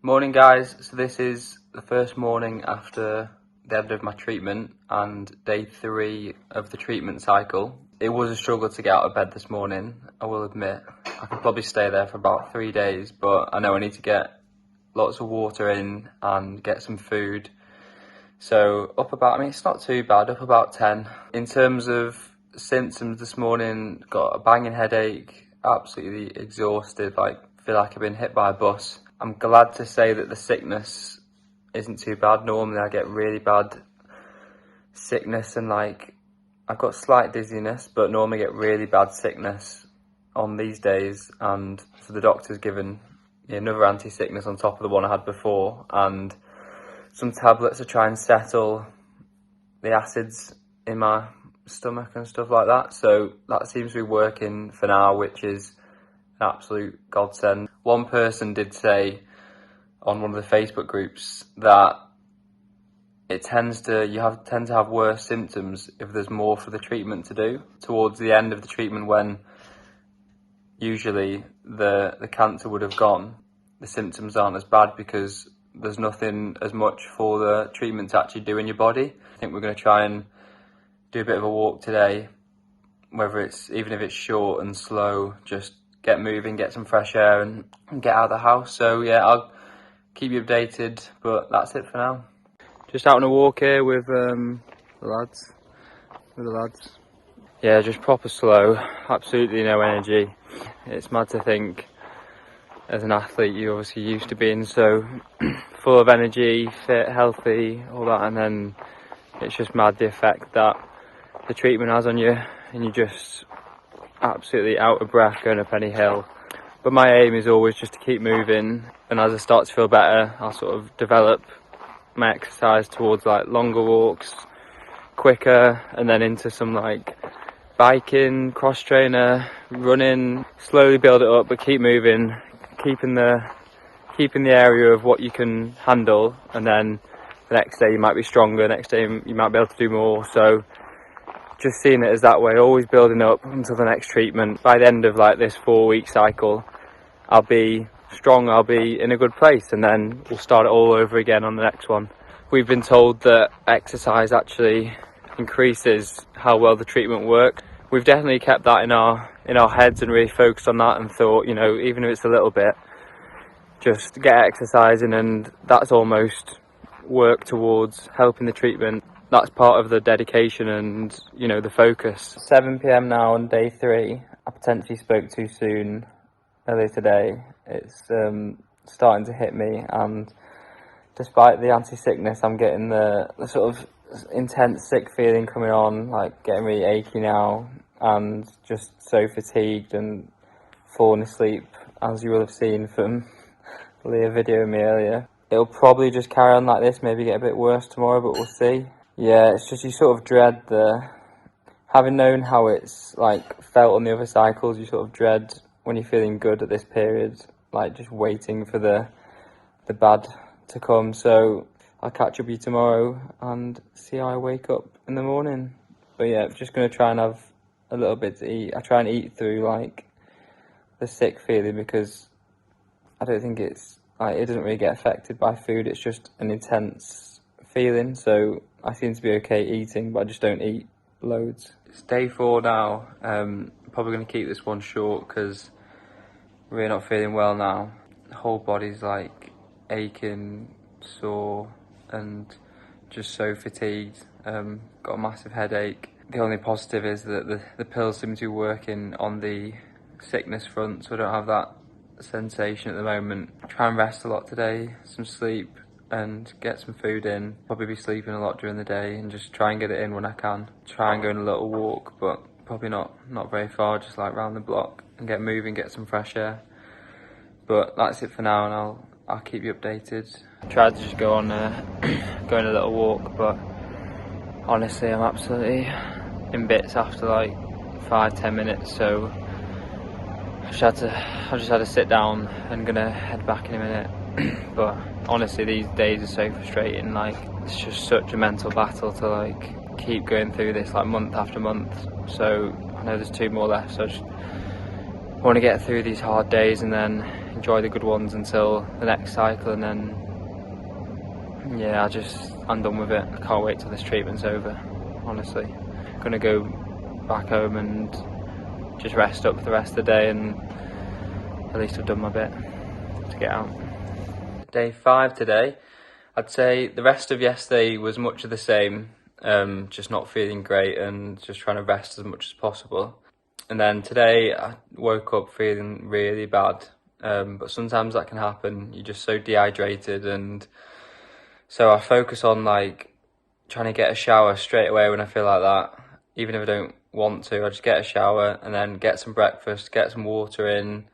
Morning guys, so this is the first morning after the end of my treatment and day 3 of the treatment cycle. It was a struggle to get out of bed this morning, I will admit. I could probably stay there for about 3 days, but I know I need to get lots of water in and get some food. So it's not too bad, up about 10. In terms of symptoms this morning, got a banging headache, absolutely exhausted, feel like I've been hit by a bus. I'm glad to say that the sickness isn't too bad. Normally I get really bad sickness and I've got slight dizziness, but normally get really bad sickness on these days. And so the doctor's given another anti-sickness on top of the one I had before and some tablets to try and settle the acids in my stomach and stuff like that. So that seems to be working for now, which is an absolute godsend. One person did say on one of the Facebook groups that you tend to have worse symptoms if there's more for the treatment to do. Towards the end of the treatment, when usually the cancer would have gone, the symptoms aren't as bad because there's nothing as much for the treatment to actually do in your body. I think we're going to try and do a bit of a walk today, even if it's short and slow, just get moving, get some fresh air and get out of the house. So yeah, I'll keep you updated, but that's it for now. Just out on a walk here with the lads. Yeah, just proper slow, absolutely no energy. It's mad to think, as an athlete, you're obviously used to being so full of energy, fit, healthy, all that, and then it's just mad the effect that the treatment has on you, and you're just absolutely out of breath going up any hill. But my aim is always just to keep moving, and as I start to feel better, I'll sort of develop my exercise towards longer walks, quicker, and then into some biking, cross trainer, running. Slowly build it up, but keep moving, keeping the area of what you can handle, and then the next day you might be stronger, next day you might be able to do more. So just seeing it as that way, always building up until the next treatment. By the end of this 4-week cycle, I'll be strong, I'll be in a good place, and then we'll start it all over again on the next one. We've been told that exercise actually increases how well the treatment works. We've definitely kept that in our heads and really focused on that and thought, even if it's a little bit, just get exercising, and that's almost work towards helping the treatment. That's part of the dedication and the focus. 7 p.m. now on day 3. I potentially spoke too soon earlier today. It's starting to hit me, and despite the anti-sickness, I'm getting the sort of intense sick feeling coming on, getting really achy now, and just so fatigued and falling asleep, as you will have seen from Leah videoing me earlier. It'll probably just carry on like this, maybe get a bit worse tomorrow, but we'll see. Yeah, it's just you sort of dread having known how it's felt on the other cycles, you sort of dread when you're feeling good at this period, just waiting for the bad to come. So I'll catch up with you tomorrow and see how I wake up in the morning. But yeah, just going to try and have a little bit to eat. I try and eat through the sick feeling, because I don't think it doesn't really get affected by food. It's just an intense feeling, so I seem to be okay eating, but I just don't eat loads. It's day 4 now. Probably going to keep this one short because I'm really not feeling well now. The whole body's aching, sore, and just so fatigued. Got a massive headache. The only positive is that the pills seem to be working on the sickness front, so I don't have that sensation at the moment. Try and rest a lot today, some sleep, and get some food in. Probably be sleeping a lot during the day and just try and get it in when I can. Try and go on a little walk, but probably not very far, just round the block, and get moving, get some fresh air. But that's it for now, and I'll keep you updated. I tried to just go on a little walk, but honestly I'm absolutely in bits after 5-10 minutes, so I just had to sit down and gonna head back in a minute. But honestly, these days are so frustrating. It's just such a mental battle to keep going through this month after month. So I know there's 2 more left, so I just want to get through these hard days and then enjoy the good ones until the next cycle, and then yeah, I'm done with it. I can't wait till this treatment's over, honestly. I'm gonna go back home and just rest up for the rest of the day, and at least I've done my bit to get out. Day 5 today. I'd say the rest of yesterday was much of the same, just not feeling great and just trying to rest as much as possible. And then today I woke up feeling really bad, but sometimes that can happen. You're just so dehydrated, and so I focus on like trying to get a shower straight away when I feel like that. Even if I don't want to, I just get a shower and then get some breakfast, get some water in,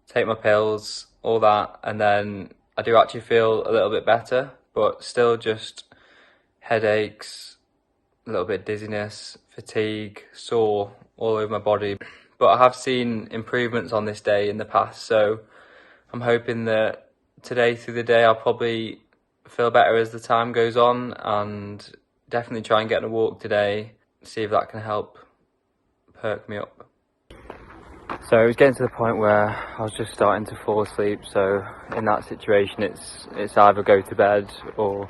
take my pills, all that, and then I do actually feel a little bit better, but still just headaches, a little bit dizziness, fatigue, sore all over my body. But I have seen improvements on this day in the past, so I'm hoping that today through the day I'll probably feel better as the time goes on, and definitely try and get on a walk today, see if that can help perk me up. So it was getting to the point where I was just starting to fall asleep, so in that situation it's either go to bed or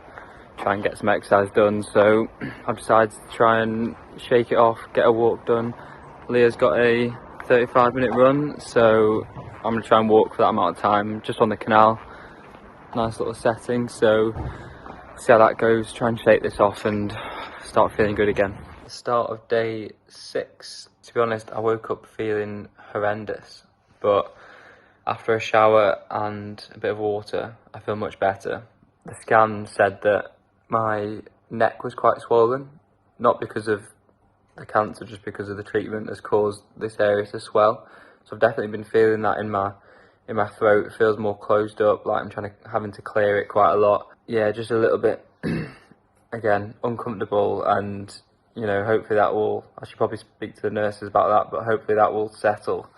try and get some exercise done. So I've decided to try and shake it off, get a walk done. Leah's got a 35-minute run, so I'm going to try and walk for that amount of time just on the canal. Nice little setting, so see how that goes, try and shake this off and start feeling good again. The start of day 6, to be honest, I woke up feeling horrendous, but after a shower and a bit of water I feel much better. The scan said that my neck was quite swollen, not because of the cancer, just because of the treatment has caused this area to swell. So I've definitely been feeling that in my throat. It feels more closed up, like I'm having to clear it quite a lot. Yeah, just a little bit again uncomfortable, and you know, hopefully that will, I should probably speak to the nurses about that, but hopefully that will settle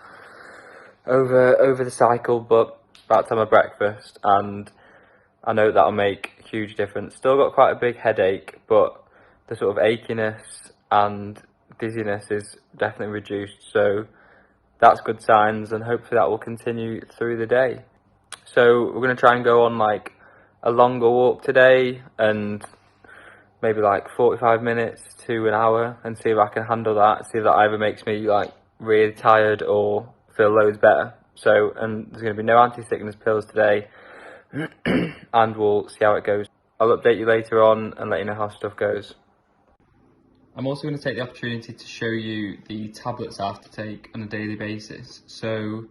over the cycle. But about to have my breakfast, and I know that'll make a huge difference. Still got quite a big headache, but the sort of achiness and dizziness is definitely reduced, so that's good signs, and hopefully that will continue through the day. So we're going to try and go on like a longer walk today, and maybe like 45 minutes to an hour, and see if I can handle that, see if that either makes me like really tired or feel loads better. So, and there's going to be no anti-sickness pills today, and we'll see how it goes. I'll update you later on and let you know how stuff goes. I'm also going to take the opportunity to show you the tablets I have to take on a daily basis. So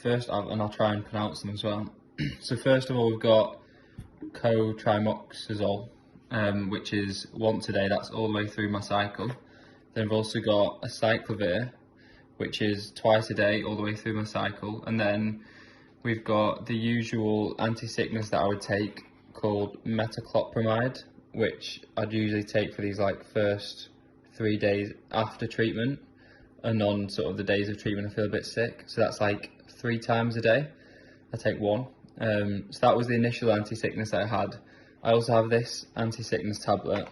first, and I'll try and pronounce them as well. So first of all, we've got cotrimoxazole, which is once a day, that's all the way through my cycle. Then we've also got a cyclovir, which is twice a day all the way through my cycle. And then we've got the usual anti-sickness that I would take called metoclopramide, which I'd usually take for these like first 3 days after treatment, and on sort of the days of treatment I feel a bit sick. So that's like 3 times a day. I take 1. So that was the initial anti-sickness I had. I also have this anti-sickness tablet,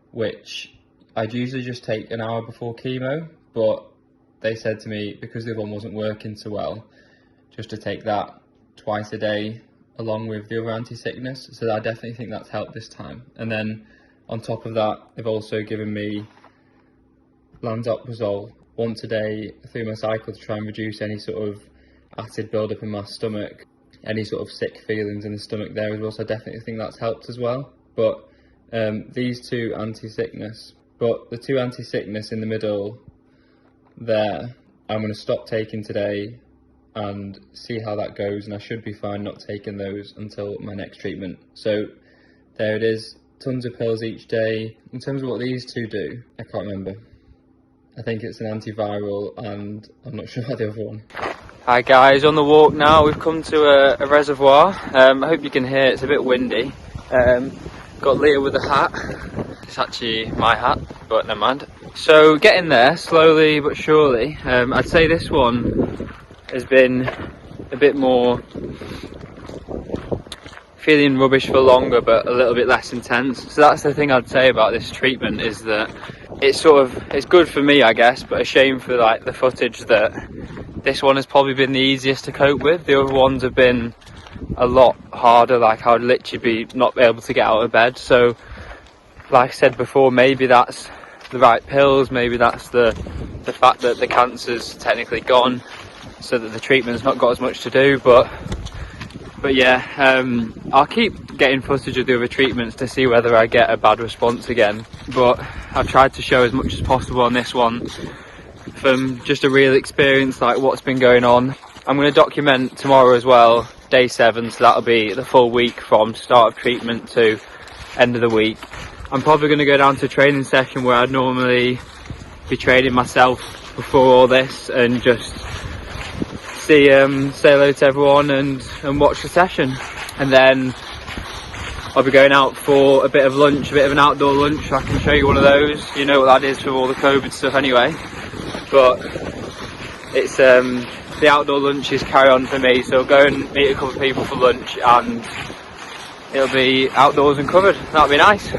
which I'd usually just take an hour before chemo, but they said to me, because the other one wasn't working so well, just to take that twice a day along with the other anti-sickness. So I definitely think that's helped this time. And then on top of that, they've also given me lansoprazole once a day through my cycle to try and reduce any sort of acid buildup in my stomach, any sort of sick feelings in the stomach there as well. So I definitely think that's helped as well. But these two anti-sickness, but the two anti-sickness in the middle there, I'm going to stop taking today and see how that goes, and I should be fine not taking those until my next treatment. So there it is, tons of pills each day. In terms of what these two do, I can't remember. I think it's an antiviral, and I'm not sure about the other one. Hi guys, on the walk now. We've come to a reservoir. I hope you can hear, it's a bit windy. Got Leah with a hat. It's actually my hat, but never mind. So getting there, slowly but surely. I'd say this one has been a bit more feeling rubbish for longer, but a little bit less intense. So that's the thing I'd say about this treatment, is that it's good for me, I guess, but a shame for like the footage that this one has probably been the easiest to cope with. The other ones have been a lot harder, like I would literally be not able to get out of bed. So like I said before, maybe that's the right pills, maybe that's the fact that the cancer's technically gone, so that the treatment's not got as much to do. But yeah, I'll keep getting footage of the other treatments to see whether I get a bad response again, but I've tried to show as much as possible on this one from just a real experience, like what's been going on. I'm going to document tomorrow as well, day 7, so that'll be the full week from start of treatment to end of the week. I'm probably going to go down to a training session where I'd normally be training myself before all this, and just say hello to everyone and watch the session. And then I'll be going out for a bit of lunch, a bit of an outdoor lunch. I can show you one of those. You know what that is from all the COVID stuff anyway. But it's the outdoor lunches carry on for me, so I'll go and meet a couple of people for lunch, and it'll be outdoors and covered. That'll be nice.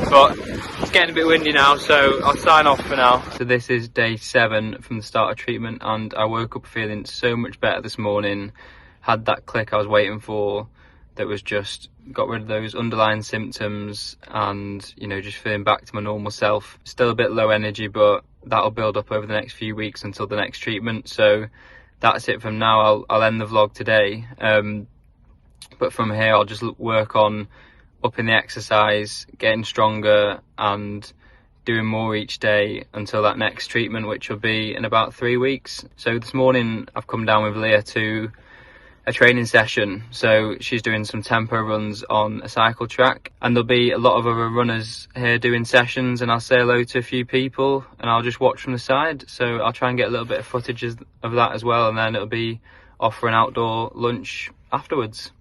But it's getting a bit windy now, so I'll sign off for now. So this is day 7 from the start of treatment, and I woke up feeling so much better this morning. Had that click I was waiting for, that was just got rid of those underlying symptoms, and you know, just feeling back to my normal self. Still a bit low energy, but that'll build up over the next few weeks until the next treatment. So that's it from now. I'll end the vlog today, but from here I'll just work on upping the exercise, getting stronger and doing more each day until that next treatment, which will be in about 3 weeks. So this morning I've come down with Leah to a training session, so she's doing some tempo runs on a cycle track, and there'll be a lot of other runners here doing sessions, and I'll say hello to a few people and I'll just watch from the side. So I'll try and get a little bit of footage of that as well, and then it'll be off for an outdoor lunch afterwards.